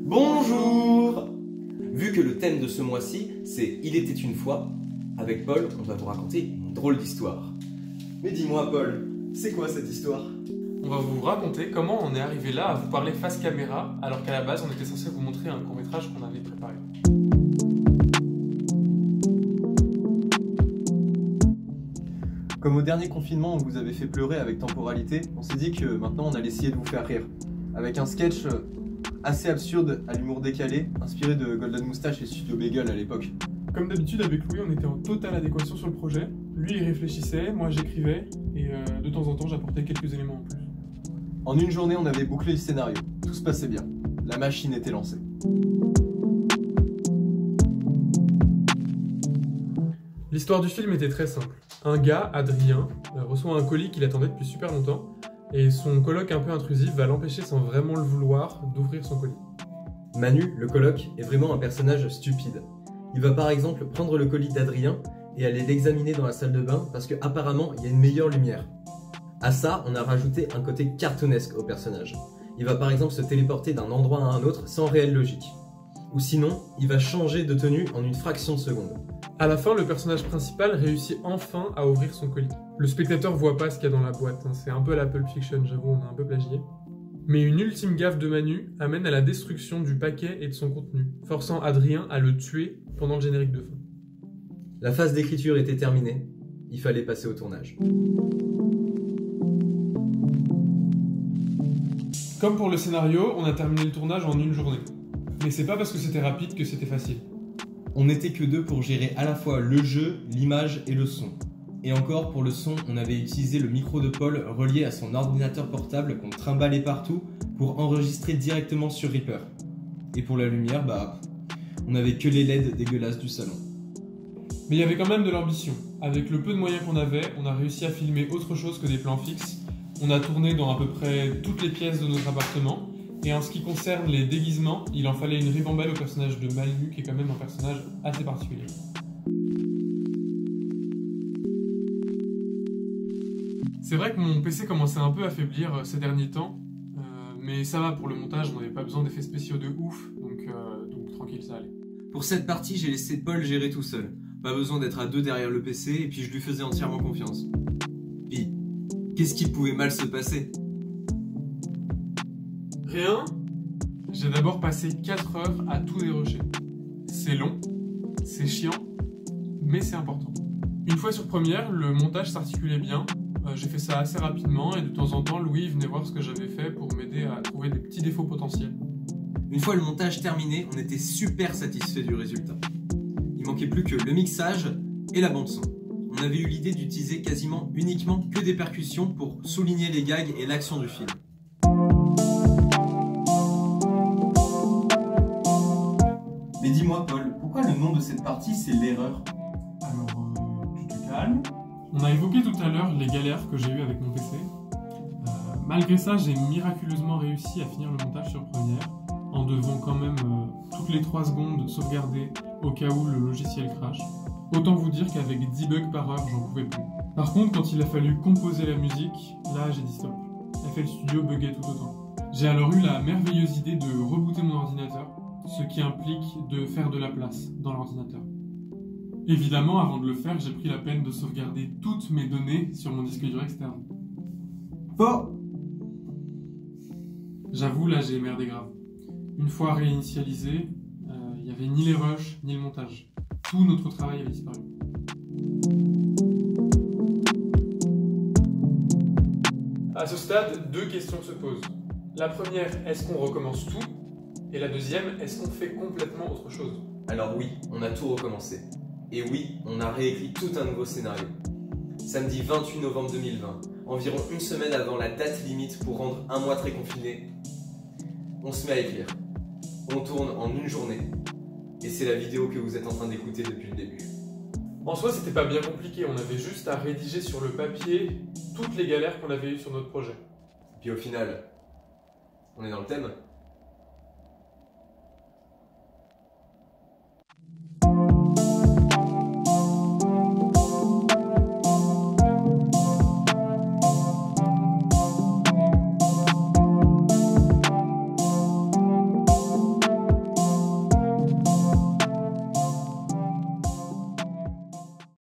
Bonjour! Vu que le thème de ce mois-ci, c'est « Il était une fois », avec Paul, on va vous raconter une drôle d'histoire. Mais dis-moi Paul, c'est quoi cette histoire? On va vous raconter comment on est arrivé là à vous parler face caméra, alors qu'à la base on était censé vous montrer un court-métrage qu'on avait préparé. Comme au dernier confinement, on vous avait fait pleurer avec Temporalité, on s'est dit que maintenant on allait essayer de vous faire rire. Avec un sketch assez absurde à l'humour décalé, inspiré de Golden Moustache et Studio Bagel à l'époque. Comme d'habitude avec Louis, on était en totale adéquation sur le projet. Lui il réfléchissait, moi j'écrivais, et de temps en temps j'apportais quelques éléments en plus. En une journée, on avait bouclé le scénario. Tout se passait bien. La machine était lancée. L'histoire du film était très simple. Un gars, Adrien, reçoit un colis qu'il attendait depuis super longtemps, et son coloc un peu intrusif va l'empêcher sans vraiment le vouloir d'ouvrir son colis. Manu, le coloc, est vraiment un personnage stupide. Il va par exemple prendre le colis d'Adrien et aller l'examiner dans la salle de bain parce qu'apparemment il y a une meilleure lumière. À ça, on a rajouté un côté cartoonesque au personnage. Il va par exemple se téléporter d'un endroit à un autre sans réelle logique. Ou sinon, il va changer de tenue en une fraction de seconde. À la fin, le personnage principal réussit enfin à ouvrir son colis. Le spectateur voit pas ce qu'il y a dans la boîte, c'est un peu la Pulp Fiction, j'avoue, on a un peu plagié. Mais une ultime gaffe de Manu amène à la destruction du paquet et de son contenu, forçant Adrien à le tuer pendant le générique de fin. La phase d'écriture était terminée, il fallait passer au tournage. Comme pour le scénario, on a terminé le tournage en une journée. Mais c'est pas parce que c'était rapide que c'était facile. On n'était que deux pour gérer à la fois le jeu, l'image et le son. Et encore, pour le son, on avait utilisé le micro de Paul relié à son ordinateur portable qu'on trimballait partout pour enregistrer directement sur Reaper. Et pour la lumière, on avait que les LED dégueulasses du salon. Mais il y avait quand même de l'ambition. Avec le peu de moyens qu'on avait, on a réussi à filmer autre chose que des plans fixes. On a tourné dans à peu près toutes les pièces de notre appartement. Et en ce qui concerne les déguisements, il en fallait une ribambelle au personnage de Manu, qui est quand même un personnage assez particulier. C'est vrai que mon PC commençait un peu à faiblir ces derniers temps, mais ça va pour le montage, on n'avait pas besoin d'effets spéciaux de ouf, donc tranquille, ça allait. Pour cette partie, j'ai laissé Paul gérer tout seul. Pas besoin d'être à deux derrière le PC, et puis je lui faisais entièrement confiance. Puis, qu'est-ce qui pouvait mal se passer ? Rien. J'ai d'abord passé 4 heures à tout dérocher. C'est long, c'est chiant, mais c'est important. Une fois sur Premiere, le montage s'articulait bien. J'ai fait ça assez rapidement et de temps en temps, Louis venait voir ce que j'avais fait pour m'aider à trouver des petits défauts potentiels. Une fois le montage terminé, on était super satisfait du résultat. Il manquait plus que le mixage et la bande-son. On avait eu l'idée d'utiliser quasiment uniquement que des percussions pour souligner les gags et l'action du film. Mais dis-moi Paul, pourquoi le nom de cette partie c'est l'erreur? Alors, tu te calmes. On a évoqué tout à l'heure les galères que j'ai eues avec mon PC. Malgré ça, j'ai miraculeusement réussi à finir le montage sur Premiere, en devant quand même toutes les 3 secondes sauvegarder au cas où le logiciel crache. Autant vous dire qu'avec 10 bugs par heure, j'en pouvais plus. Par contre, quand il a fallu composer la musique, là j'ai dit stop. FL Studio buguait tout autant. J'ai alors eu la merveilleuse idée de rebooter mon ordinateur, ce qui implique de faire de la place dans l'ordinateur. Évidemment, avant de le faire, j'ai pris la peine de sauvegarder toutes mes données sur mon disque dur externe. Faux! J'avoue, là j'ai merdé grave. Une fois réinitialisé, il n'y avait ni les rushs, ni le montage. Tout notre travail avait disparu. À ce stade, 2 questions se posent. La première, est-ce qu'on recommence tout? Et la deuxième, est-ce qu'on fait complètement autre chose? Alors oui, on a tout recommencé. Et oui, on a réécrit tout un nouveau scénario. Samedi 28 novembre 2020, environ une semaine avant la date limite pour rendre un mois très confiné, on se met à écrire. On tourne en une journée. Et c'est la vidéo que vous êtes en train d'écouter depuis le début. En soi, c'était pas bien compliqué, on avait juste à rédiger sur le papier toutes les galères qu'on avait eues sur notre projet. Puis au final, on est dans le thème.